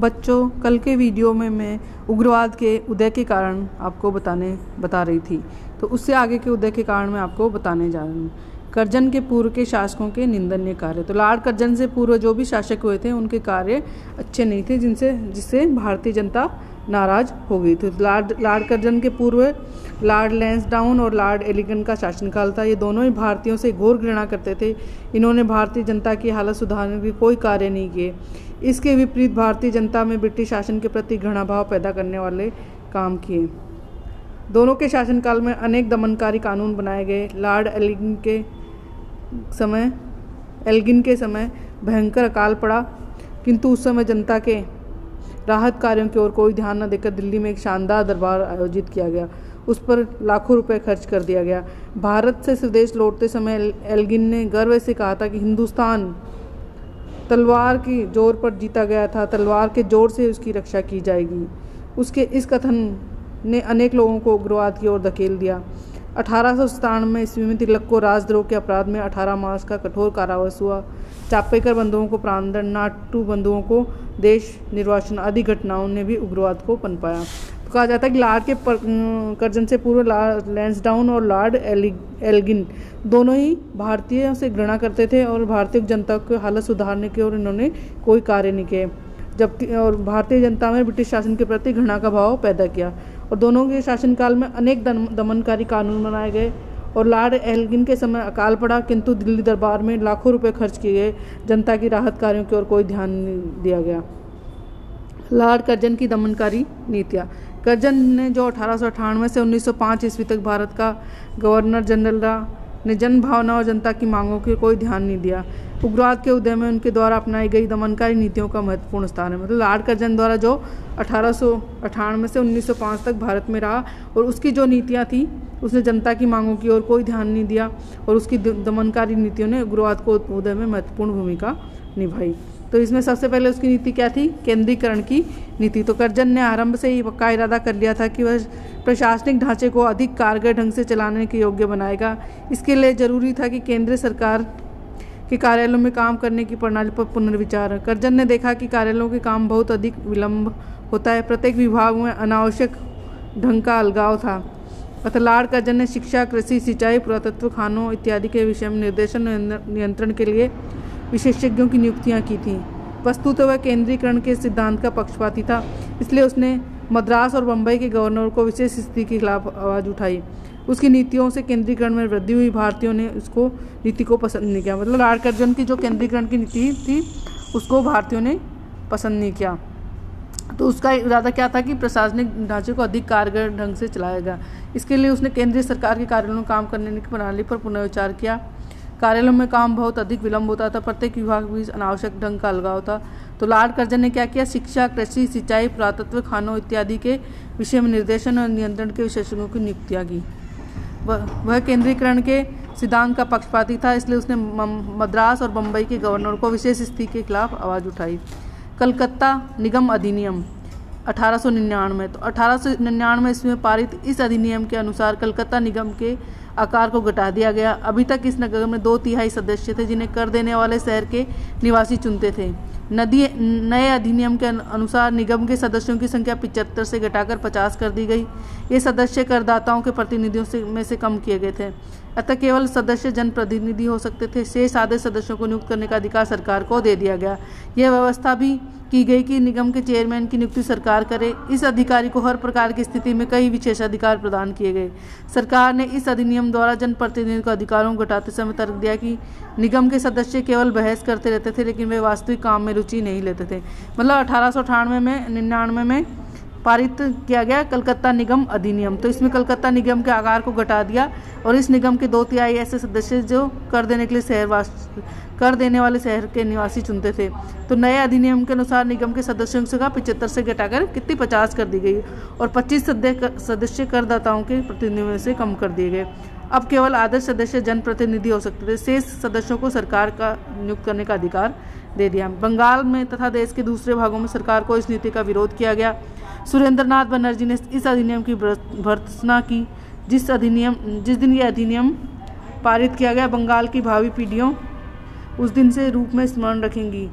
बच्चों, कल के वीडियो में मैं उग्रवाद के उदय के कारण आपको बता रही थी, तो उससे आगे के उदय के कारण मैं आपको बताने जा रही हूँ। कर्जन के पूर्व के शासकों के निंदनीय कार्य। तो लॉर्ड कर्जन से पूर्व जो भी शासक हुए थे उनके कार्य अच्छे नहीं थे, जिससे भारतीय जनता नाराज हो गई थी। लॉर्ड कर्जन के पूर्व लॉर्ड लैंसडाउन और लॉर्ड एलिगन का शासनकाल था। ये दोनों ही भारतीयों से घोर घृणा करते थे। इन्होंने भारतीय जनता की हालत सुधारने के कोई कार्य नहीं किए। इसके विपरीत भारतीय जनता में ब्रिटिश शासन के प्रति घृणा भाव पैदा करने वाले काम किए। दोनों के शासनकाल में अनेक दमनकारी कानून बनाए गए। लॉर्ड एल्गिन के समय भयंकर अकाल पड़ा, किंतु उस समय जनता के राहत कार्यों की ओर कोई ध्यान न देकर दिल्ली में एक शानदार दरबार आयोजित किया गया। उस पर लाखों रुपए खर्च कर दिया गया। भारत से स्वदेश लौटते समय एल्गिन ने गर्व से कहा था कि हिंदुस्तान तलवार की जोर पर जीता गया था, तलवार के जोर से उसकी रक्षा की जाएगी। उसके इस कथन ने अनेक लोगों को उग्रवाद की ओर धकेल दिया। 1897 ईस्वी में तिलक को राजद्रोह के अपराध में 18 मास का कठोर कारावास हुआ। चापेकर बंधुओं को प्राणदंड, नाटू बंधुओं को देश निर्वासन आदि घटनाओं ने भी उग्रवाद को पनपाया। तो कहा जाता है कि लॉर्ड के कर्जन से पूर्व लॉर्ड लैंसडाउन और लॉर्ड एल्गिन दोनों ही भारतीयों से घृणा करते थे और भारतीय जनता की हालत सुधारने की ओर इन्होंने कोई कार्य नहीं किए, जबकि और भारतीय जनता में ब्रिटिश शासन के प्रति घृणा का भाव पैदा किया। और दोनों के शासनकाल में अनेक दमनकारी कानून बनाए गए और लॉर्ड एल्गिन के समय अकाल पड़ा, किंतु दिल्ली दरबार में लाखों रुपए खर्च किए गए। जनता की राहत कार्यों की ओर कोई ध्यान नहीं दिया गया। लॉर्ड कर्जन की दमनकारी नीतियाँ। कर्जन ने जो 1898 से 1905 ईस्वी तक भारत का गवर्नर जनरल रहा, ने जन भावना और जनता की मांगों की कोई ध्यान नहीं दिया। उग्रवाद के उदय में उनके द्वारा अपनाई गई दमनकारी नीतियों का महत्वपूर्ण स्थान है। मतलब लॉर्ड कर्जन द्वारा जो 1898 से 1905 तक भारत में रहा और उसकी जो नीतियाँ थी, उसने जनता की मांगों की ओर कोई ध्यान नहीं दिया और उसकी दमनकारी नीतियों ने उग्रवाद को उदय में महत्वपूर्ण भूमिका निभाई। तो इसमें सबसे पहले उसकी नीति क्या थी? केंद्रीकरण की नीति। तो कर्जन ने आरंभ से ही पक्का इरादा कर लिया था कि वह प्रशासनिक ढांचे को अधिक कारगर ढंग से चलाने के योग्य बनाएगा। इसके लिए जरूरी था कि केंद्र सरकार के कार्यालयों में काम करने की प्रणाली पर पुनर्विचार। कर्जन ने देखा कि कार्यालयों के काम बहुत अधिक विलंब होता है, प्रत्येक विभाग में अनावश्यक ढंग का अलगाव था। अतः लॉर्ड कर्जन ने शिक्षा, कृषि, सिंचाई, पुरातत्व, खानों इत्यादि के विषय में निर्देशन नियंत्रण के लिए विशेषज्ञों की नियुक्तियां की थी। वस्तुतः वह केंद्रीकरण के सिद्धांत का पक्षपाती था, इसलिए उसने मद्रास और बम्बई के गवर्नर को विशेष स्थिति के खिलाफ आवाज़ उठाई। उसकी नीतियों से केंद्रीकरण में वृद्धि हुई। भारतीयों ने उसको नीति को पसंद नहीं किया। मतलब लॉर्ड कर्जन की जो केंद्रीकरण की नीति थी उसको भारतीयों ने पसंद नहीं किया। तो उसका इरादा क्या था कि प्रशासनिक ढांचे को अधिक कारगर ढंग से चलाएगा। इसके लिए उसने केंद्रीय सरकार के कार्यालयों में काम करने की प्रणाली पर पुनर्विचार किया। कार्यालयों में काम बहुत अधिक विलंब होता था, प्रत्येक विभाग में अनावश्यक ढंग का अलगाव था। तो लॉर्ड कर्जन ने क्या किया? शिक्षा, कृषि, सिंचाई, पुरातत्व, खानों इत्यादि के विषय में निर्देशन और नियंत्रण के विशेषज्ञों की नियुक्तियाँ की। वह केंद्रीकरण के सिद्धांत का पक्षपाती था, इसलिए उसने मद्रास और बम्बई के गवर्नर को विशेष स्थिति के खिलाफ आवाज़ उठाई। कलकत्ता निगम अधिनियम 1899। तो 1899 ईस्वी में पारित इस अधिनियम के अनुसार कलकत्ता निगम के आकार को घटा दिया गया। अभी तक इस नगर में 2/3 सदस्य थे, जिन्हें कर देने वाले शहर के निवासी चुनते थे। नए अधिनियम के अनुसार निगम के सदस्यों की संख्या 75 से घटाकर 50 कर दी गई। ये सदस्य करदाताओं के प्रतिनिधियों में से कम किए गए थे, अतः केवल सदस्य जनप्रतिनिधि हो सकते थे। शेष आधे सदस्यों को नियुक्त करने का अधिकार सरकार को दे दिया गया। यह व्यवस्था भी की गई कि निगम के चेयरमैन की नियुक्ति सरकार करे। इस अधिकारी को हर प्रकार की स्थिति में कई विशेषाधिकार प्रदान किए गए। सरकार ने इस अधिनियम द्वारा जनप्रतिनिधियों के अधिकारों को घटाते समय तर्क दिया कि निगम के सदस्य केवल बहस करते रहते थे, लेकिन वे वास्तविक काम में रुचि नहीं लेते थे। मतलब 1898 में पारित किया गया कलकत्ता निगम अधिनियम। तो इसमें कलकत्ता निगम के आकार को घटा दिया और इस निगम के 2/3 ऐसे सदस्य जो कर देने के लिए कर देने वाले शहर के निवासी चुनते थे। तो नए अधिनियम के अनुसार निगम के सदस्यों से 75 से घटाकर कितनी 50 कर दी गई और 25 सदस्य करदाताओं के प्रतिनिधियों में से कम कर दिए गए। अब केवल आदर्श सदस्य जनप्रतिनिधि हो सकते थे। शेष सदस्यों को सरकार का नियुक्त करने का अधिकार दे दिया। बंगाल में तथा देश के दूसरे भागों में सरकार को इस नीति का विरोध किया गया। सुरेंद्रनाथ बनर्जी ने इस अधिनियम की भर्त्सना की। जिस दिन यह अधिनियम पारित किया गया, बंगाल की भावी पीढ़ियों उस दिन से रूप में स्मरण रखेंगी।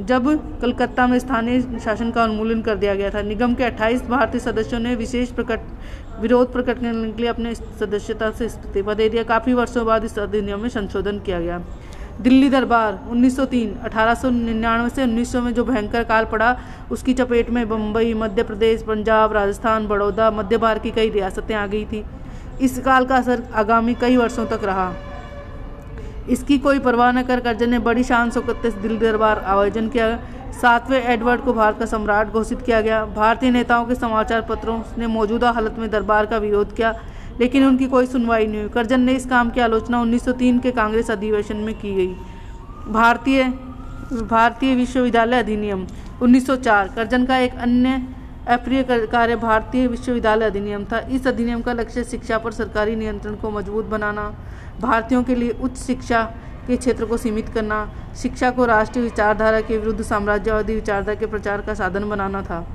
जब कलकत्ता में स्थानीय शासन का उन्मूलन कर दिया गया था। निगम के 28 भारतीय सदस्यों ने विरोध प्रकट करने के लिए अपने सदस्यता से इस्तीफा दे दिया। काफ़ी वर्षों बाद इस अधिनियम में संशोधन किया गया। दिल्ली दरबार 1903 1899 से 1900 में जो भयंकर काल पड़ा, उसकी चपेट में बम्बई, मध्य प्रदेश, पंजाब, राजस्थान, बड़ौदा, मध्य भारत की कई रियासतें आ गई थी। इस काल का असर आगामी कई वर्षों तक रहा। इसकी कोई परवाह न कर कर्जन ने बड़ी शान शौकत से दिल्ली दरबार आयोजन किया। 7वें एडवर्ड को भारत का सम्राट घोषित किया गया। भारतीय नेताओं के समाचार पत्रों ने मौजूदा हालत में दरबार का विरोध किया, लेकिन उनकी कोई सुनवाई नहीं हुई। कर्जन ने इस काम की आलोचना 1903 के कांग्रेस अधिवेशन में की गई। भारतीय विश्वविद्यालय अधिनियम 1904 कर्जन का एक अन्य अप्रिय कार्य भारतीय विश्वविद्यालय अधिनियम था। इस अधिनियम का लक्ष्य शिक्षा पर सरकारी नियंत्रण को मजबूत बनाना, भारतीयों के लिए उच्च शिक्षा के क्षेत्र को सीमित करना, शिक्षा को राष्ट्रीय विचारधारा के विरुद्ध साम्राज्यवादी विचारधारा के प्रचार का साधन बनाना था।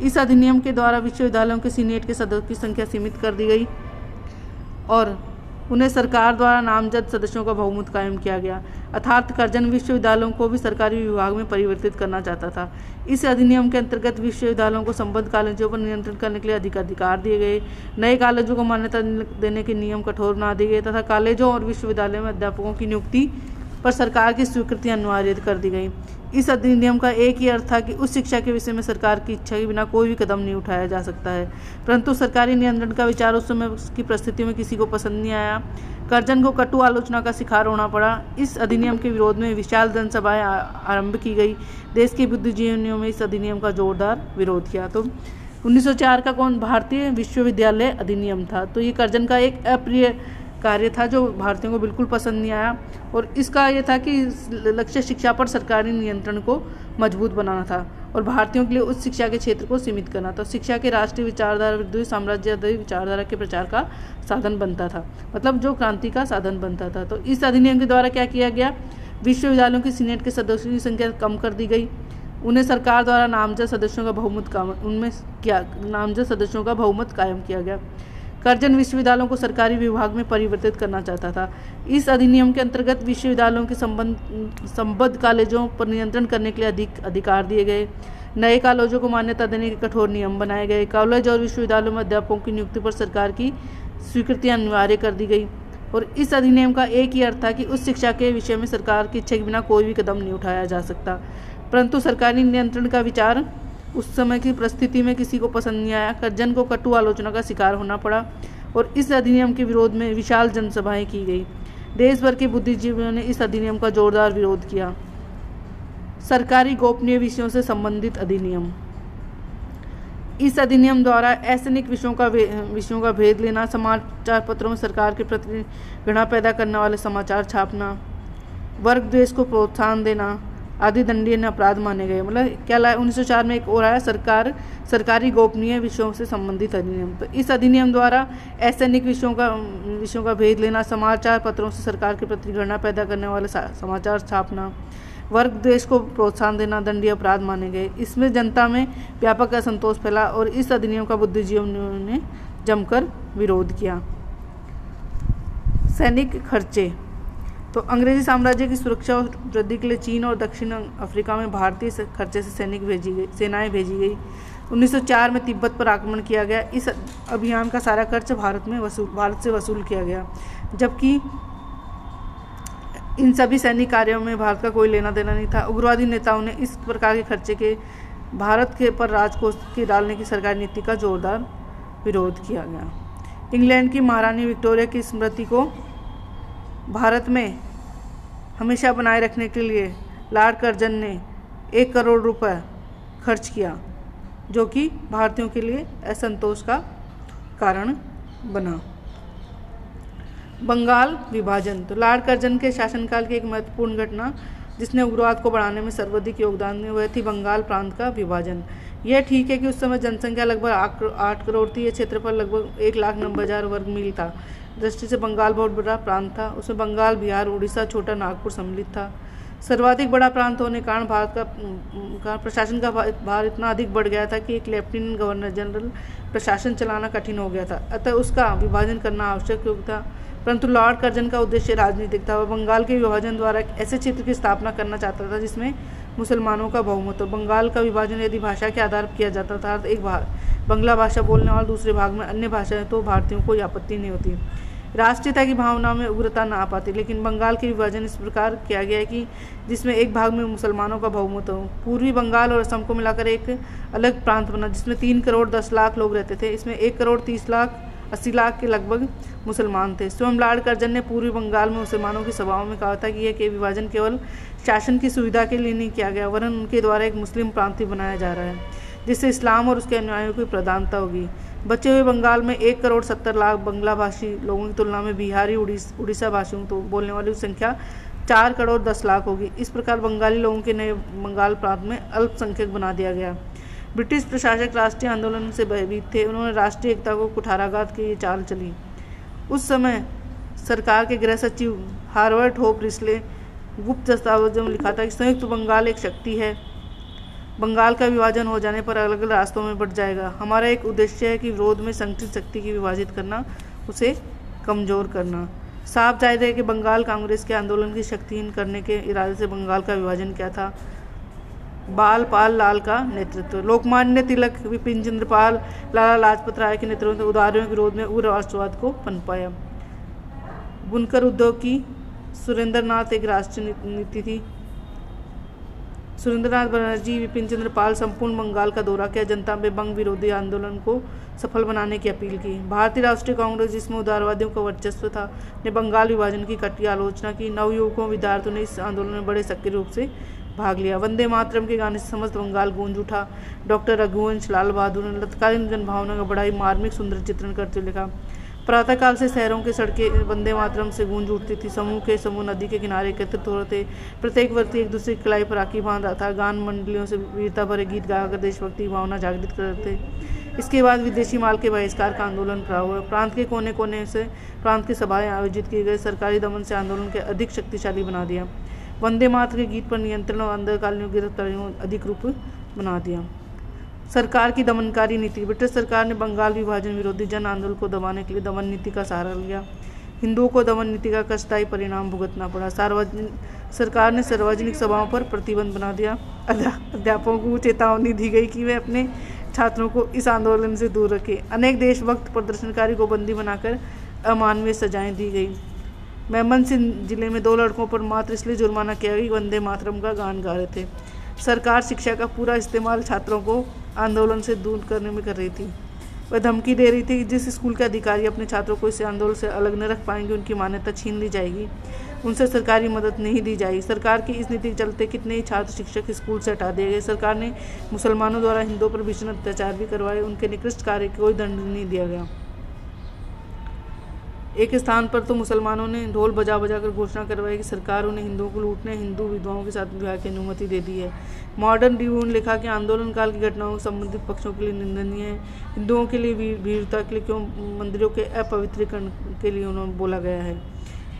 इस अधिनियम के द्वारा विश्वविद्यालयों के सीनेट के सदस्यों की संख्या सीमित कर दी गई और उन्हें सरकार द्वारा नामजद सदस्यों का बहुमत कायम किया गया। अर्थात कर्जन विश्वविद्यालयों को भी सरकारी विभाग में परिवर्तित करना चाहता था। इस अधिनियम के अंतर्गत विश्वविद्यालयों को संबद्ध कॉलेजों पर नियंत्रण करने के लिए अधिकार दिए गए। नए कॉलेजों को मान्यता देने के नियम कठोर बना दिए गए तथा कॉलेजों और विश्वविद्यालयों में अध्यापकों की नियुक्ति पर सरकार की स्वीकृति अनिवार्य कर दी गई। इस अधिनियम का एक ही अर्थ था कि उस शिक्षा के विषय में सरकार की इच्छा के बिना कोई भी कदम नहीं उठाया जा सकता है। परंतु सरकारी नियंत्रण का विचार उस समय की परिस्थिति में किसी को पसंद नहीं आया। कर्जन को कटु आलोचना का शिकार होना पड़ा। इस अधिनियम के विरोध में विशाल जनसभाएं आरंभ की गई। देश के बुद्धिजीवियों में इस अधिनियम का जोरदार विरोध किया। तो 1904 का भारतीय विश्वविद्यालय अधिनियम था। तो ये कर्जन का एक अप्रिय कार्य था जो भारतीयों को बिल्कुल पसंद नहीं आया और इसका ये था कि लक्ष्य शिक्षा पर सरकारी नियंत्रण को मजबूत बनाना था और भारतीयों के लिए उच्च शिक्षा के क्षेत्र को सीमित करना था। शिक्षा के राष्ट्रीय विचारधारा विरुद्ध साम्राज्यवादी विचारधारा के प्रचार का साधन बनता था, मतलब जो क्रांति का साधन बनता था। तो इस अधिनियम के द्वारा क्या किया गया, विश्वविद्यालयों की सीनेट के सदस्यों की संख्या कम कर दी गई। उन्हें सरकार द्वारा नामजद सदस्यों का बहुमत कायम किया गया। कर्जन विश्वविद्यालयों को सरकारी विभाग में परिवर्तित करना चाहता था। इस अधिनियम के अंतर्गत विश्वविद्यालयों के संबद्ध कॉलेजों पर नियंत्रण करने के लिए अधिक अधिकार दिए गए। नए कॉलेजों को मान्यता देने के कठोर नियम बनाए गए। कॉलेज और विश्वविद्यालयों में अध्यापकों की नियुक्ति पर सरकार की स्वीकृति अनिवार्य कर दी गई और इस अधिनियम का एक ही अर्थ था कि उस शिक्षा के विषय में सरकार की इच्छा के बिना कोई भी कदम नहीं उठाया जा सकता। परंतु सरकारी नियंत्रण का विचार उस समय की परिस्थिति में किसी को पसंद नहीं आया। कर्जन को कटु आलोचना का शिकार होना पड़ा और इस अधिनियम के विरोध में विशाल जनसभाएं की गई। देश भर के बुद्धिजीवियों ने इस अधिनियम का जोरदार विरोध किया। सरकारी गोपनीय विषयों से संबंधित अधिनियम। इस अधिनियम द्वारा असैनिक विषयों का भेद लेना, समाचार पत्रों में सरकार के प्रति घृणा पैदा करने वाले समाचार छापना, वर्ग द्वेष को प्रोत्साहन देना आदि दंडनीय अपराध माने गए। मतलब क्या 1904 में एक और आया सरकारी गोपनीय विषयों से संबंधित अधिनियम। तो इस अधिनियम द्वारा असैनिक विषयों का भेद लेना, समाचार पत्रों से सरकार के प्रति घृणा पैदा करने वाले समाचार छापना, वर्ग द्वेष को प्रोत्साहन देना दंडनीय अपराध माने गए। इसमें जनता में व्यापक असंतोष फैला और इस अधिनियम का बुद्धिजीवियों ने जमकर विरोध किया। सैनिक खर्चे। तो अंग्रेजी साम्राज्य की सुरक्षा और वृद्धि के लिए चीन और दक्षिण अफ्रीका में भारतीय खर्चे से सेनाएं भेजी गई। 1904 में तिब्बत पर आक्रमण किया गया। इस अभियान का सारा खर्च भारत से वसूल किया गया, जबकि इन सभी सैनिक कार्यों में भारत का कोई लेना देना नहीं था। उग्रवादी नेताओं ने इस प्रकार के खर्चे के भारत के पर राजकोष के डालने की सरकारी नीति का जोरदार विरोध किया गया। इंग्लैंड की महारानी विक्टोरिया की स्मृति को भारत में हमेशा बनाए रखने के लिए लॉर्ड कर्जन ने 1 करोड़ रुपए खर्च किया, जो कि भारतीयों के लिए असंतोष का कारण बना। बंगाल विभाजन। तो लॉर्ड कर्जन के शासनकाल की एक महत्वपूर्ण घटना जिसने उग्रवाद को बढ़ाने में सर्वाधिक योगदान दिया, वह थी बंगाल प्रांत का विभाजन। यह ठीक है कि उस समय जनसंख्या लगभग 8 करोड़ थी। यह क्षेत्रफल लगभग 1,90,000 वर्ग मील था। दृष्टि से बंगाल बहुत बड़ा प्रांत था। उसमें बंगाल, बिहार, उड़ीसा, छोटा नागपुर सम्मिलित था। सर्वाधिक बड़ा प्रांत होने के कारण भारत का प्रशासन का भार इतना अधिक बढ़ गया था कि एक लेफ्टिनेंट गवर्नर जनरल प्रशासन चलाना कठिन हो गया था। अतः उसका विभाजन करना आवश्यक था। परंतु लॉर्ड कर्जन का उद्देश्य राजनीतिक था। वह बंगाल के विभाजन द्वारा एक ऐसे क्षेत्र की स्थापना करना चाहता था जिसमें मुसलमानों का बहुमत। बंगाल का विभाजन यदि भाषा के आधार पर किया जाता था, एक भाग बंगला भाषा बोलने वाले, दूसरे भाग में अन्य भाषाएं, तो भारतीयों को आपत्ति नहीं होती, राष्ट्रीयता की भावना में उग्रता न आ पाती। लेकिन बंगाल के विभाजन इस प्रकार किया गया है कि जिसमें एक भाग में मुसलमानों का बहुमत हो। पूर्वी बंगाल और असम को मिलाकर एक अलग प्रांत बना, जिसमें 3 करोड़ 10 लाख लोग रहते थे। इसमें 1 करोड़ 30 लाख 80 लाख के लगभग मुसलमान थे। स्वयं लॉर्ड कर्जन ने पूर्वी बंगाल में मुसलमानों की सभाओं में कहा था कि यह विभाजन केवल शासन की सुविधा के लिए नहीं किया गया, वरन उनके द्वारा एक मुस्लिम प्रांत बनाया जा रहा है, जिससे इस्लाम और उसके अनुयायियों की प्रधानता होगी। बचे हुए बंगाल में 1 करोड़ 70 लाख बंगला भाषी लोगों की तुलना में बिहारी उड़ीसा भाषियों तो बोलने वाली संख्या 4 करोड़ 10 लाख होगी। इस प्रकार बंगाली लोगों के नए बंगाल प्रांत में अल्पसंख्यक बना दिया गया। ब्रिटिश प्रशासक राष्ट्रीय आंदोलन से भयभीत थे। उन्होंने राष्ट्रीय एकता को कुठाराघात की चाल चली। उस समय सरकार के गृह सचिव हार्वर्ड होप रिस्ले गुप्त दस्तावेजों में लिखा था कि संयुक्त बंगाल एक शक्ति है, बंगाल का विभाजन हो जाने पर अलग अलग रास्तों में बढ़ जाएगा। हमारा एक उद्देश्य है कि विरोध में संगठित शक्ति की विभाजित करना, उसे कमजोर करना। साफ जाहिर है कि बंगाल कांग्रेस के आंदोलन की शक्तिहीन करने के इरादे से बंगाल का विभाजन किया था। बाल पाल लाल का नेतृत्व, लोकमान्य तिलक, विपिन चंद्र पाल, लाला लाजपत राय के नेतृत्व में उदारियों के विरोध में उग्र राष्ट्रवाद को पनपाया। बुनकर उद्योग की सुरेंद्र नाथ एक राष्ट्रीय नीति थी। सुरेंद्रनाथ बनर्जी, विपिन चंद्र पाल संपूर्ण बंगाल का दौरा किया, जनता में बंग विरोधी आंदोलन को सफल बनाने की अपील की। भारतीय राष्ट्रीय कांग्रेस, जिसमें उदारवादियों का वर्चस्व था, ने बंगाल विभाजन की कटी आलोचना की। नवयुवकों विद्यार्थियों ने इस आंदोलन में बड़े सक्रिय रूप से भाग लिया। वंदे मातरम के गाने से समस्त बंगाल गूंज उठा। डॉक्टर रघुवंश लाल बहादुर ने तत्कालीन जनभावना का बड़ा ही मार्मिक सुंदर चित्रण करते हुए लिखा, प्रातःकाल से शहरों के सड़कें वंदे मातरम से गूंज उठती थी। समूह के समूह नदी के किनारे एकत्रित हो रहे थे। प्रत्येक व्यक्ति एक दूसरे की कलाई पर राखी बांध रहा था। गान मंडलियों से वीरता भरे गीत गाकर देशभक्ति की भावना जागृत कर रहे थे। इसके बाद विदेशी माल के बहिष्कार का आंदोलन खड़ा हुआ। प्रांत के कोने कोने से प्रांत की सभाएं आयोजित की गई। सरकारी दमन से आंदोलन के अधिक शक्तिशाली बना दिया। वंदे मातरम के गीत पर नियंत्रण और आंदोलनकारियों गिरफ्तारियों अधिक रूप बना दिया। सरकार की दमनकारी नीति, ब्रिटिश सरकार ने बंगाल विभाजन विरोधी जन आंदोलन को दबाने के लिए दमन नीति का सहारा लिया। हिंदुओं को दमन नीति का कष्टदायी परिणाम भुगतना पड़ा। सरकार ने सार्वजनिक सभाओं पर प्रतिबंध बना दिया। अध्यापकों को चेतावनी दी गई कि वे अपने छात्रों को इस आंदोलन से दूर रखें। अनेक देशभक्त प्रदर्शनकारी को बंदी बनाकर अमानवीय सजाएं दी गई। मेमनसिंह जिले में 2 लड़कों पर मात्र इसलिए जुर्माना किया गया कि वंदे मातरम का गान गा रहे थे। सरकार शिक्षा का पूरा इस्तेमाल छात्रों को आंदोलन से दूर करने में कर रही थी। वह धमकी दे रही थी कि जिस स्कूल के अधिकारी अपने छात्रों को इस आंदोलन से अलग न रख पाएंगे, उनकी मान्यता छीन ली जाएगी, उनसे सरकारी मदद नहीं दी जाएगी। सरकार की इस नीति के चलते कितने ही छात्र शिक्षक स्कूल से हटा दिए गए। सरकार ने मुसलमानों द्वारा हिंदुओं पर भीषण अत्याचार भी करवाए। उनके निकृष्ट कार्य को कोई दंड नहीं दिया गया। एक स्थान पर तो मुसलमानों ने ढोल बजा कर घोषणा करवाई कि सरकार उन्हें हिंदुओं को लूटने, हिंदू विधवाओं के साथ विवाह की अनुमति दे दी है। मॉडर्न रिव्यू ने लिखा कि आंदोलन काल की घटनाओं संबंधित पक्षों के लिए निंदनीय है। हिंदुओं के लिए भीड़ता के लिए क्यों मंदिरों के अपवित्रीकरण के लिए उन्होंने बोला गया है।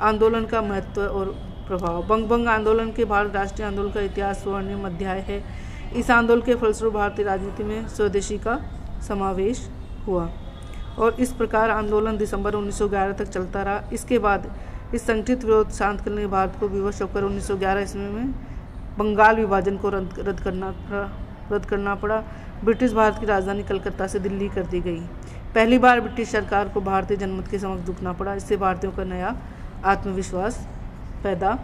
आंदोलन का महत्व और प्रभाव, बंग आंदोलन के भारत राष्ट्रीय आंदोलन का इतिहास स्वर्णिम अध्याय है। इस आंदोलन के फलस्वरूप भारतीय राजनीति में स्वदेशी का समावेश हुआ और इस प्रकार आंदोलन दिसंबर 1911 तक चलता रहा। इसके बाद इस संगठित विरोध शांत करने भारत को विवश होकर 1911 ईस्वी में बंगाल विभाजन को रद्द करना पड़ा। ब्रिटिश भारत की राजधानी कलकत्ता से दिल्ली कर दी गई। पहली बार ब्रिटिश सरकार को भारतीय जनमत के समक्ष झुकना पड़ा। इससे भारतीयों का नया आत्मविश्वास पैदा